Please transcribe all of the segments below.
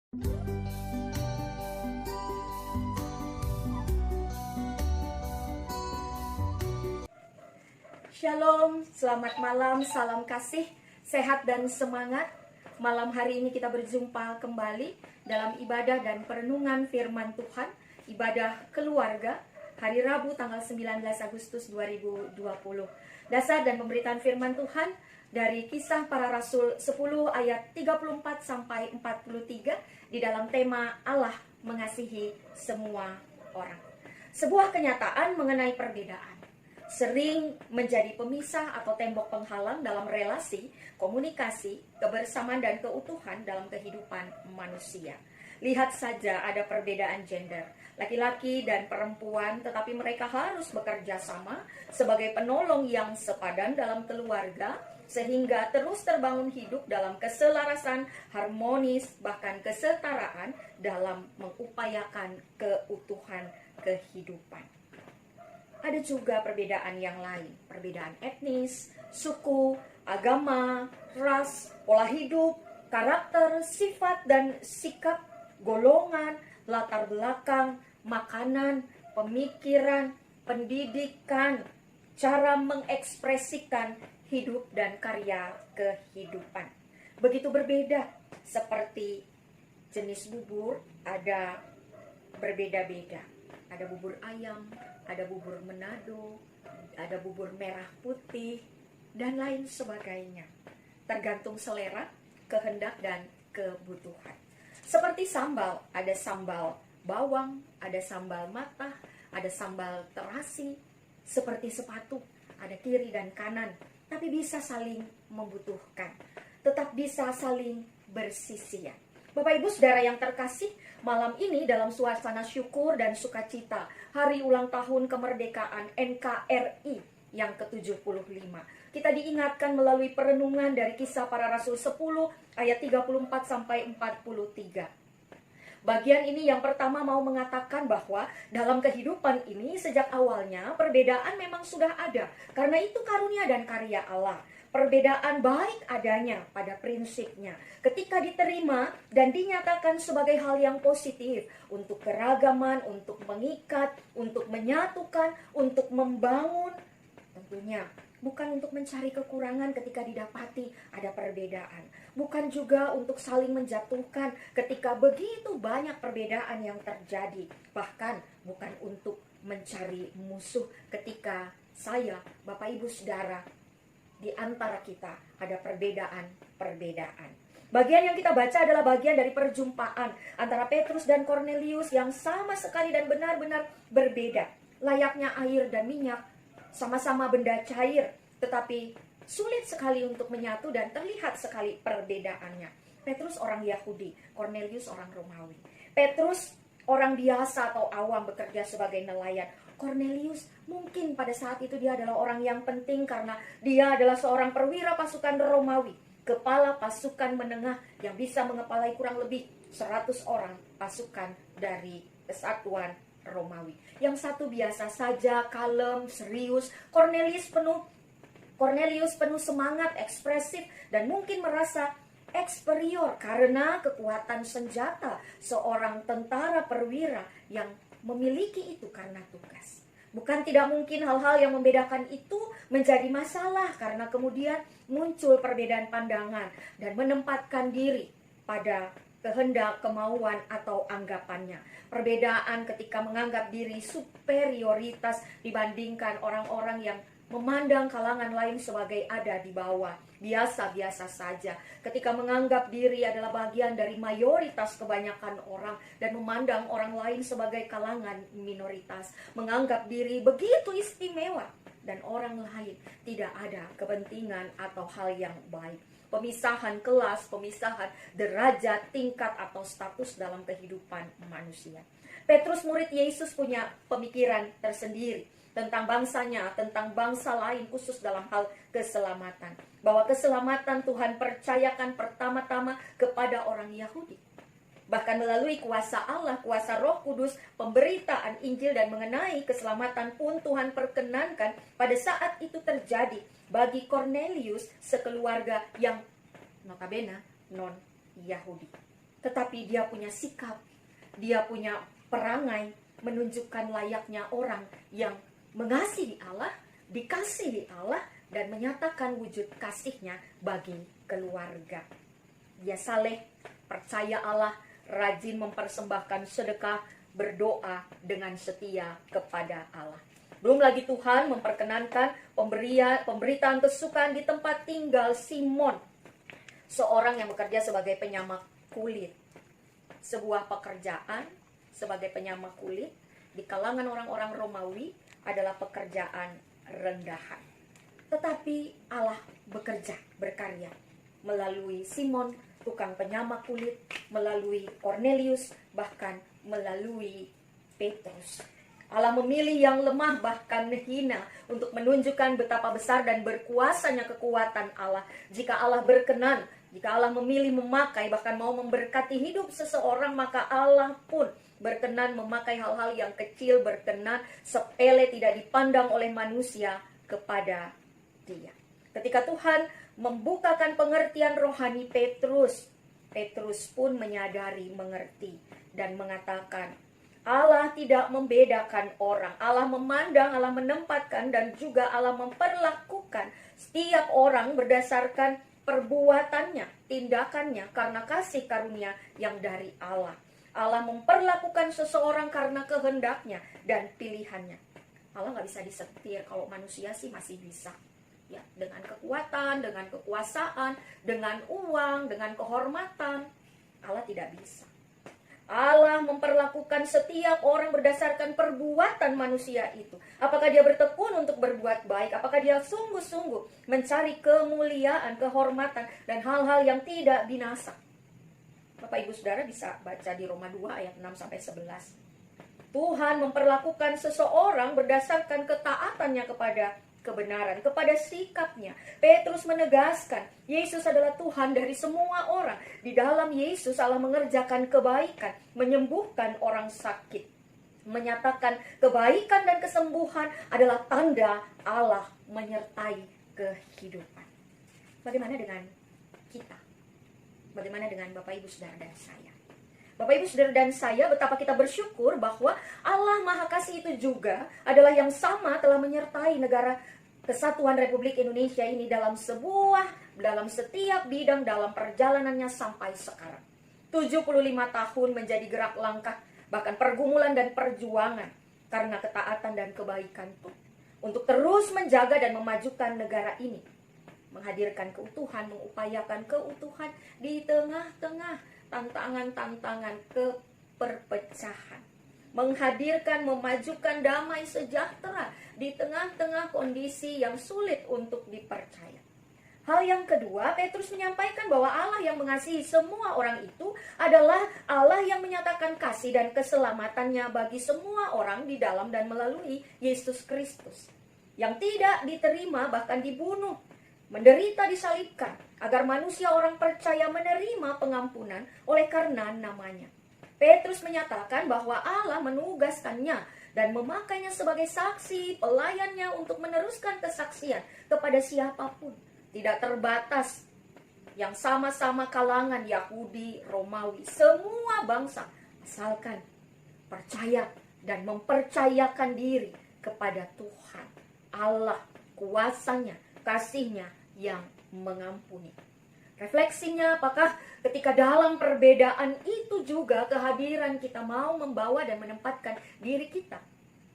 Shalom, selamat malam, salam kasih, sehat dan semangat. Malam hari ini kita berjumpa kembali dalam ibadah dan perenungan firman Tuhan, ibadah keluarga, hari Rabu tanggal 19 Agustus 2020. Dasar dan pemberitaan firman Tuhan dari Kisah Para Rasul 10 ayat 34 sampai 43 di dalam tema Allah mengasihi semua orang. Sebuah kenyataan mengenai perbedaan sering menjadi pemisah atau tembok penghalang dalam relasi, komunikasi, kebersamaan dan keutuhan dalam kehidupan manusia. Lihat saja ada perbedaan gender, laki-laki dan perempuan, tetapi mereka harus bekerja sama sebagai penolong yang sepadan dalam keluarga, sehingga terus terbangun hidup dalam keselarasan, harmonis, bahkan kesetaraan dalam mengupayakan keutuhan kehidupan. Ada juga perbedaan yang lain, perbedaan etnis, suku, agama, ras, pola hidup, karakter, sifat dan sikap, golongan, latar belakang, makanan, pemikiran, pendidikan, cara mengekspresikan hidup dan karya kehidupan. Begitu berbeda, seperti jenis bubur ada berbeda-beda. Ada bubur ayam, ada bubur Manado, ada bubur merah putih, dan lain sebagainya. Tergantung selera, kehendak, dan kebutuhan. Seperti sambal, ada sambal bawang, ada sambal matah, ada sambal terasi. Seperti sepatu, ada kiri dan kanan, tapi bisa saling membutuhkan. Tetap bisa saling bersisian. Bapak Ibu Saudara yang terkasih, malam ini dalam suasana syukur dan sukacita hari ulang tahun kemerdekaan NKRI yang ke-75. Kita diingatkan melalui perenungan dari Kisah Para Rasul 10 ayat 34 sampai 43. Bagian ini yang pertama mau mengatakan bahwa dalam kehidupan ini sejak awalnya perbedaan memang sudah ada, karena itu karunia dan karya Allah. Perbedaan baik adanya pada prinsipnya ketika diterima dan dinyatakan sebagai hal yang positif untuk keragaman, untuk mengikat, untuk menyatukan, untuk membangun. Tentunya bukan untuk mencari kekurangan ketika didapati ada perbedaan. Bukan juga untuk saling menjatuhkan ketika begitu banyak perbedaan yang terjadi. Bahkan bukan untuk mencari musuh ketika saya, Bapak Ibu Saudara, di antara kita ada perbedaan. Bagian yang kita baca adalah bagian dari perjumpaan antara Petrus dan Kornelius yang sama sekali dan benar-benar berbeda. Layaknya air dan minyak, sama-sama benda cair, tetapi sulit sekali untuk menyatu dan terlihat sekali perbedaannya. Petrus orang Yahudi, Kornelius orang Romawi. Petrus orang biasa atau awam bekerja sebagai nelayan. Kornelius mungkin pada saat itu dia adalah orang yang penting karena dia adalah seorang perwira pasukan Romawi, kepala pasukan menengah yang bisa mengepalai kurang lebih 100 orang pasukan dari kesatuan Romawi. Yang satu biasa saja, kalem, serius. Kornelius penuh semangat, ekspresif, dan mungkin merasa eksterior karena kekuatan senjata seorang tentara perwira yang memiliki itu karena tugas. Bukan tidak mungkin hal-hal yang membedakan itu menjadi masalah karena kemudian muncul perbedaan pandangan dan menempatkan diri pada kehendak, kemauan, atau anggapannya. Perbedaan ketika menganggap diri superioritas dibandingkan orang-orang yang memandang kalangan lain sebagai ada di bawah, biasa-biasa saja. Ketika menganggap diri adalah bagian dari mayoritas kebanyakan orang dan memandang orang lain sebagai kalangan minoritas, menganggap diri begitu istimewa dan orang lain tidak ada kepentingan atau hal yang baik. Pemisahan kelas, pemisahan derajat, tingkat atau status dalam kehidupan manusia. Petrus murid Yesus punya pemikiran tersendiri tentang bangsanya, tentang bangsa lain, khusus dalam hal keselamatan. Bahwa keselamatan Tuhan percayakan pertama-tama kepada orang Yahudi. Bahkan melalui kuasa Allah, kuasa Roh Kudus, pemberitaan Injil dan mengenai keselamatan pun Tuhan perkenankan pada saat itu terjadi bagi Kornelius sekeluarga yang notabene non-Yahudi. tetapi dia punya sikap, dia punya perangai menunjukkan layaknya orang yang mengasihi Allah, dikasihi Allah, dan menyatakan wujud kasihnya bagi keluarga. Dia saleh, percaya Allah, rajin mempersembahkan sedekah, berdoa dengan setia kepada Allah. Belum lagi Tuhan memperkenankan pemberitaan kesukaan di tempat tinggal Simon, seorang yang bekerja sebagai penyamak kulit. Sebuah pekerjaan sebagai penyamak kulit di kalangan orang-orang Romawi adalah pekerjaan rendahan. Tetapi Allah bekerja, berkarya melalui Simon, tukang penyamak kulit, melalui Cornelius, bahkan melalui Petrus. Allah memilih yang lemah bahkan hina untuk menunjukkan betapa besar dan berkuasanya kekuatan Allah. Jika Allah berkenan, jika Allah memilih memakai bahkan mau memberkati hidup seseorang, maka Allah pun berkenan memakai hal-hal yang kecil, berkenan, sepele, tidak dipandang oleh manusia kepada dia. Ketika Tuhan membukakan pengertian rohani Petrus pun menyadari, mengerti, dan mengatakan, Allah tidak membedakan orang. Allah memandang, Allah menempatkan, dan juga Allah memperlakukan setiap orang berdasarkan perbuatannya, tindakannya, karena kasih karunia yang dari Allah. Allah memperlakukan seseorang karena kehendaknya dan pilihannya. Allah nggak bisa disetir. Kalau manusia sih masih bisa. Ya, dengan kekuatan, dengan kekuasaan, dengan uang, dengan kehormatan. Allah tidak bisa. Allah memperlakukan setiap orang berdasarkan perbuatan manusia itu. Apakah dia bertekun untuk berbuat baik? Apakah dia sungguh-sungguh mencari kemuliaan, kehormatan, dan hal-hal yang tidak binasa? Bapak Ibu Saudara bisa baca di Roma 2 ayat 6-11. Tuhan memperlakukan seseorang berdasarkan ketaatannya kepada kebenaran, kepada sikapnya. Petrus menegaskan, Yesus adalah Tuhan dari semua orang. Di dalam Yesus Allah mengerjakan kebaikan, menyembuhkan orang sakit. Menyatakan kebaikan dan kesembuhan adalah tanda Allah menyertai kehidupan. Bagaimana dengan kita? Bagaimana dengan Bapak Ibu Saudara dan saya? Bapak Ibu Saudara dan saya, betapa kita bersyukur bahwa Allah Maha Kasih itu juga adalah yang sama telah menyertai negara Kesatuan Republik Indonesia ini dalam setiap bidang dalam perjalanannya sampai sekarang. 75 tahun menjadi gerak langkah, bahkan pergumulan dan perjuangan karena ketaatan dan kebaikan Tuhan. Untuk terus menjaga dan memajukan negara ini. Menghadirkan keutuhan, mengupayakan keutuhan di tengah-tengah tantangan-tantangan keperpecahan. Menghadirkan, memajukan damai sejahtera di tengah-tengah kondisi yang sulit untuk dipercaya. Hal yang kedua, Petrus menyampaikan bahwa Allah yang mengasihi semua orang itu adalah Allah yang menyatakan kasih dan keselamatannya bagi semua orang di dalam dan melalui Yesus Kristus. Yang tidak diterima bahkan dibunuh, menderita disalibkan, agar manusia orang percaya menerima pengampunan oleh karena namanya. Petrus menyatakan bahwa Allah menugaskannya dan memakainya sebagai saksi pelayannya untuk meneruskan kesaksian kepada siapapun. Tidak terbatas yang sama-sama kalangan Yahudi, Romawi, semua bangsa, asalkan percaya dan mempercayakan diri kepada Tuhan, Allah, kuasanya, kasihnya yang mengampuni. Refleksinya, apakah ketika dalam perbedaan itu juga kehadiran kita mau membawa dan menempatkan diri kita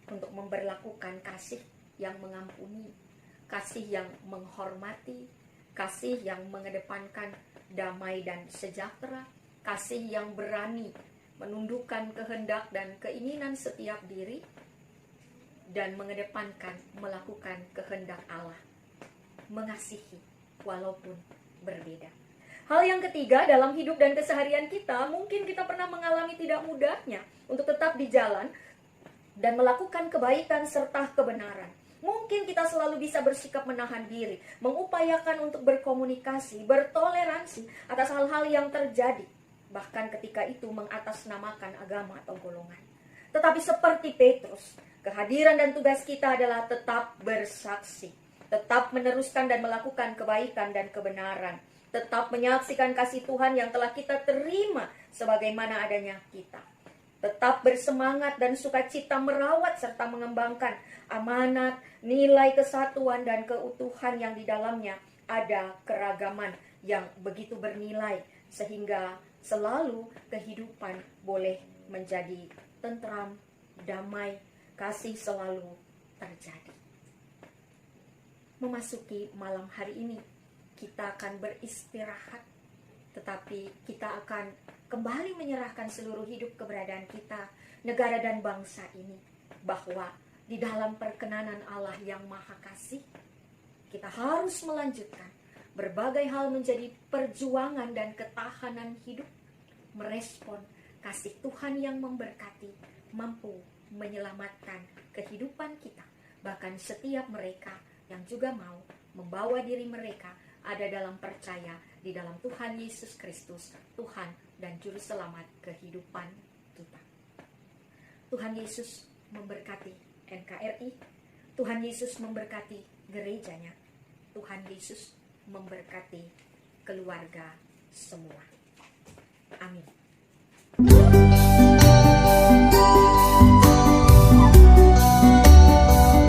untuk memberlakukan kasih yang mengampuni, kasih yang menghormati, kasih yang mengedepankan damai dan sejahtera, kasih yang berani menundukkan kehendak dan keinginan setiap diri, dan mengedepankan melakukan kehendak Allah, mengasihi walaupun berbeda. Hal yang ketiga, dalam hidup dan keseharian kita, mungkin kita pernah mengalami tidak mudahnya untuk tetap di jalan dan melakukan kebaikan serta kebenaran. Mungkin kita selalu bisa bersikap menahan diri, mengupayakan untuk berkomunikasi, bertoleransi atas hal-hal yang terjadi, bahkan ketika itu mengatasnamakan agama atau golongan. Tetapi seperti Petrus, kehadiran dan tugas kita adalah tetap bersaksi, tetap meneruskan dan melakukan kebaikan dan kebenaran, Tetap menyaksikan kasih Tuhan yang telah kita terima sebagaimana adanya kita. Tetap bersemangat dan sukacita merawat serta mengembangkan amanat, nilai kesatuan dan keutuhan yang di dalamnya ada keragaman yang begitu bernilai, sehingga selalu kehidupan boleh menjadi tentram, damai, kasih selalu terjadi. Memasuki malam hari ini, kita akan beristirahat, tetapi kita akan kembali menyerahkan seluruh hidup keberadaan kita, negara dan bangsa ini, bahwa di dalam perkenanan Allah yang Maha Kasih, kita harus melanjutkan berbagai hal menjadi perjuangan dan ketahanan hidup, merespon kasih Tuhan yang memberkati, mampu menyelamatkan kehidupan kita, bahkan setiap mereka yang juga mau membawa diri mereka ada dalam percaya di dalam Tuhan Yesus Kristus, Tuhan dan Juru Selamat kehidupan kita. Tuhan Yesus memberkati NKRI, Tuhan Yesus memberkati gerejanya, Tuhan Yesus memberkati keluarga semua. Amin.